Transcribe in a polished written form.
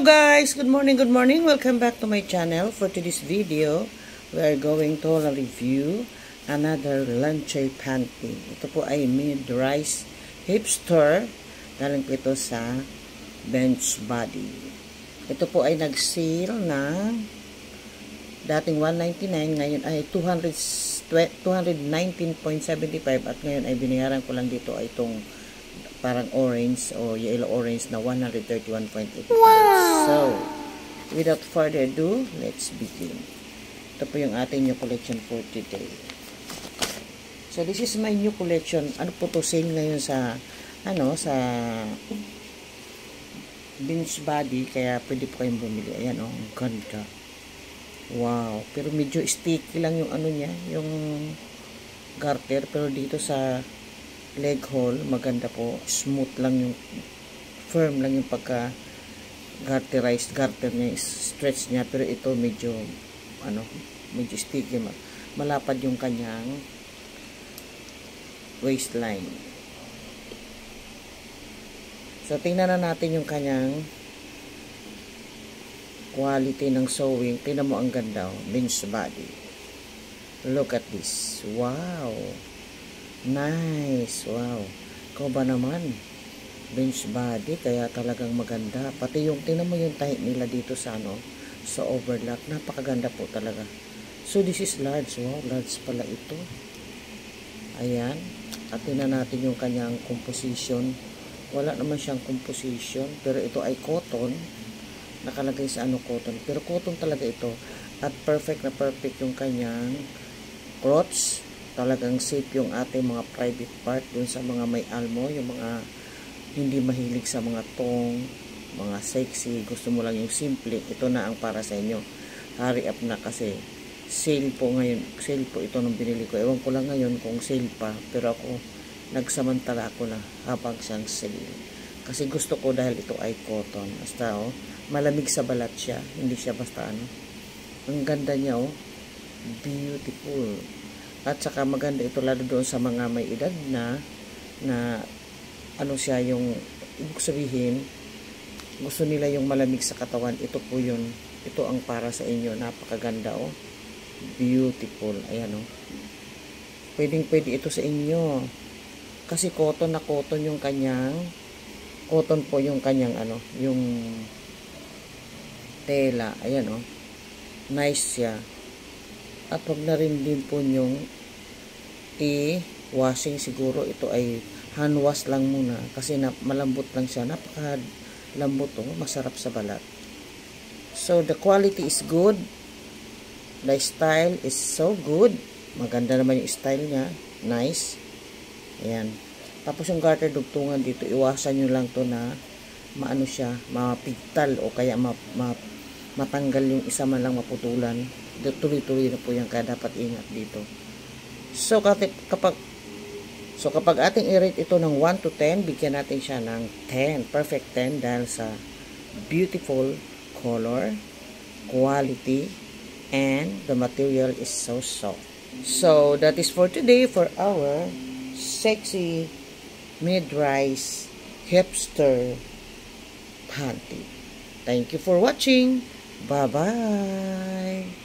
guys, good morning, welcome back to my channel. For today's video, we are going to review another Lanche panty. Ito po ay mid-rise hipster, galing po ito sa Bench Body. Ito po ay nag-sale ng dating 199, ngayon ay 219.75 at ngayon ay binayaran ko lang dito ay itong parang orange o yellow orange na 131.85. Wow! So, without further ado, let's begin. Ito po yung ating new collection for today. So, this is my new collection. Ano po to, sale ngayon sa sa Bench Body, kaya pwede po kayong bumili. Ayan, ang ganda. Wow! Pero medyo sticky lang yung niya, yung garter, pero dito sa leg hole, maganda po, smooth lang yung, firm lang yung pagka garterized garter niya, stretch niya, pero ito medyo medyo sticky, malapad yung kanyang waistline. So tingnan na natin yung kanyang quality ng sewing. Tingnan mo, ang ganda, Bench Body. Look at this. Wow, nice. Wow. Ikaw ba naman? Bench Body, kaya talagang maganda. Pati yung, tingnan mo yung tahi nila dito sa sa overlock. Napakaganda po talaga. So, this is large. Wow, large pala ito. Ayan. At tingnan natin yung kanyang composition. Wala naman siyang composition. Pero ito ay cotton. Nakalagay sa cotton. Pero cotton talaga ito. At perfect na perfect yung kanyang crotch. Talagang safe yung ating mga private part dun sa mga may almo, yung mga hindi mahilig sa mga tong, mga sexy, gusto mo lang yung simple, ito na ang para sa inyo. Hurry up na kasi sale po ngayon, sale po ito nung binili ko. Ewan ko lang ngayon kung sale pa, pero ako nagsamantala ako na habang siyang sale. Kasi gusto ko dahil ito ay cotton. Basta malamig sa balat siya, hindi siya basta Ang ganda niya beautiful. At saka maganda ito lalo doon sa mga may edad na siya yung ibig sabihin gusto nila yung malamig sa katawan. Ito po yun. Ito ang para sa inyo. Napakaganda beautiful. Ayan pwedeng pwede ito sa inyo. Kasi cotton na cotton yung kanyang cotton po yung kanyang yung tela. Ayan nice siya. At wag na rin din po yung i-washing, siguro ito ay hand wash lang muna kasi malambot lang siya, napakalambot masarap sa balat. So the quality is good, the style is so good, maganda naman yung style niya, nice. Ayan, tapos yung garter dugtungan dito, iwasan nyo lang to na siya, mapigtal o kaya matanggal yung isa man lang, maputulan. Tuloy-tuloy na po yan, kaya dapat ingat dito. So kapag ating i-rate ito ng 1 to 10, bigyan natin siya ng 10, perfect 10, dahil sa beautiful color, quality, and the material is so soft. So that is for today for our sexy mid-rise hipster panty. Thank you for watching. Bye-bye.